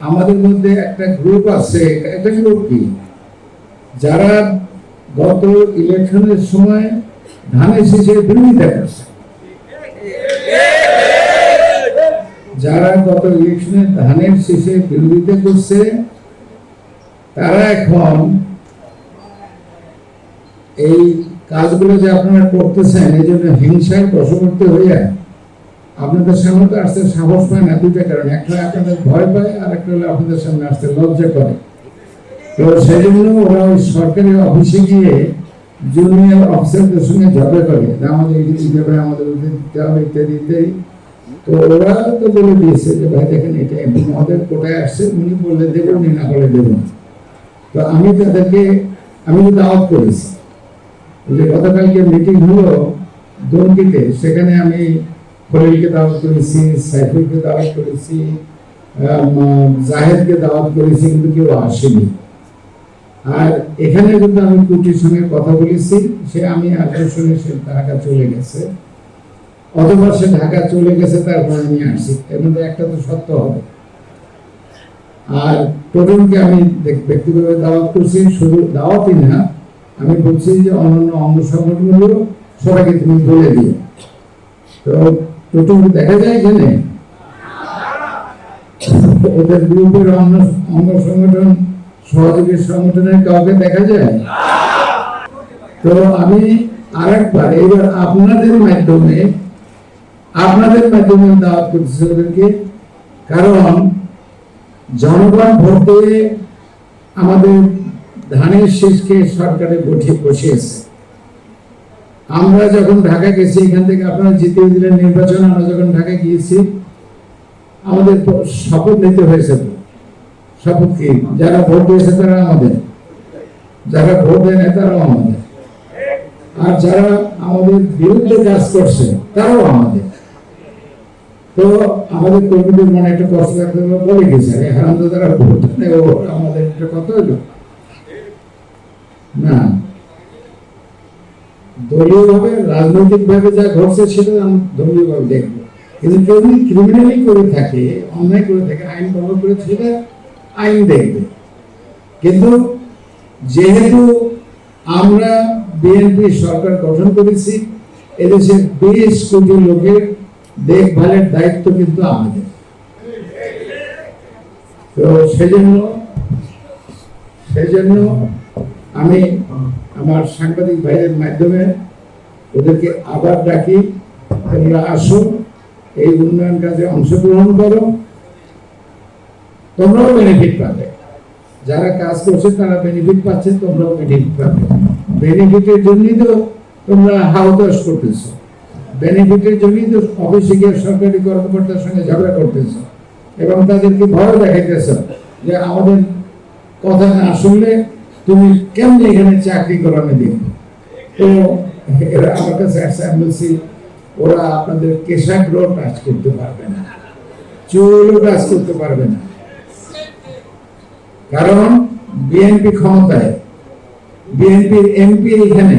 আমাদের মধ্যে একটা গ্রুপ আছে, একটা গ্রুপ কি যারা গত ইলেকশনের সময় ধানের শীষের বিরোধিতা করছে, যারা গত ইলেকশনে ধানের শীষের বিরোধিতা করছে তারা এখন এই কাজগুলো যে আপনারা করতেছেন এই জন্য হিংসার বশবর্তী হইয়া আপনাদের সামনে তো আসতে সাহস পায় না। দুইটা কারণ, একটা আপনাদের ভয় পায় আর একটা হলো আপনাদের সামনে আসতে লজ্জা করে। তো সেই জন্য ওরা ওই সরকারি অফিসে গিয়ে জুনিয়র অফিসারদের সঙ্গে ঝগড়া করে যে আমাদের এই দিতে হবে, আমাদের দিতে হবে ইত্যাদি ইত্যাদি। তো ওরা তো বলে দিয়েছে যে ভাই দেখেন এটা এমপি মহোদয়ের কোটায় আসছে, উনি বললে দেবেন, উনি না বলে দেবেন। তো আমি তাদেরকে আমি তো দাওয়াত করেছি যে গতকালকে মিটিং হলো দমকিতে, সেখানে আমি খলিলকে দাওয়াত করেছি, সাইফুলকে দাওয়াত করেছি, জাহেদকে দাওয়াত করেছি, কিন্তু কেউ আসেনি। আর এখানে কিন্তু আমি কুটির সঙ্গে কথা বলেছি, সে আমি আকর্ষণে সে ঢাকা চলে গেছে, অথবা সে ঢাকা চলে গেছে তারপর আমি আসছি, এর মধ্যে একটা তো সত্য হবে। আর টোটনকে আমি ব্যক্তিগতভাবে দাওয়াত করছি, শুধু দাওয়াতই না, আমি বলছি যে অন্যান্য অঙ্গ সংগঠনগুলো সবাইকে তুমি বলে দিও। তো টোটন দেখা যায় এখানে ওদের গ্রুপের অঙ্গ সংগঠন সহযোগী সংগঠনের কাউকে দেখা যায়। তো আমি আরেকবার এবার আপনাদের মাধ্যমে দাওয়াত করতেছি ওদেরকে, কারণ জনগণ ভোট দিয়ে আমাদের ধানের শীষকে সরকারে বসিয়েছে। আমরা যখন ঢাকা গেছি, এখান থেকে আপনারা জিতিয়ে দিলেন নির্বাচন, আমরা যখন ঢাকা গিয়েছি আমাদের শপথ নিতে হয়েছে। শপথ কি? যারা ভোট দিয়েছে তারা আমাদের, যারা ভোট দেয় না তারাও আমাদের, আর যারা আমাদের বিরুদ্ধে কাজ করছে তারাও আমাদের। তো আমাদের কর্মীদের মনে একটা কষ্ট রাখতে বলে গেছে হারামজাদারা ভোট নেই, ও আমাদের একটা কথা হইল না। দলীয় ভাবে রাজনৈতিক ভাবে যা ঘটছে সেটা আমি দলীয় ভাবে দেখবো, কিন্তু কেউ যদি ক্রিমিনালি করে থাকে, অন্যায় করে থাকে, আইন ভঙ্গ করে, সেটা আইন দেখবে। কিন্তু যেহেতু আমরা বিএনপি সরকার গঠন করেছি, এদেশের 20 কোটি লোকের দেখভালের দায়িত্ব কিন্তু আমাদের। তো সেজন্য আমি আমার সাংবাদিক ভাইয়ের মাধ্যমে ওদেরকে আবার ডাকি, তোমরা আসো, এই উন্নয়ন কাজে অংশগ্রহণ করো, তোমরাও বেনিফিট পাবে। যারা কাজ করছে তারা বেনিফিট পাচ্ছে, তোমরাও বেনিফিট পাবে। বেনিফিটের জন্যই তো তোমরা হাউতাস করতেছো, বেনিফিটের জন্যই তো অফিসে গিয়ে সরকারি কর্মকর্তার সঙ্গে ঝগড়া করতেছো এবং তাদেরকে ভয় দেখাইতেছ যে আমাদের কথা না শুনলে তুমি কেমন এখানে চাকরি করো আমি দেখবো। তো এরা আমার কাছে আসছে, আমি বলছি ওরা আপনাদের কেশাগ্রহ কাজ করতে পারবে না, চুলও কাজ করতে পারবে না, কারণ বিএনপি ক্ষমতায়, বিএনপির এমপি এখানে।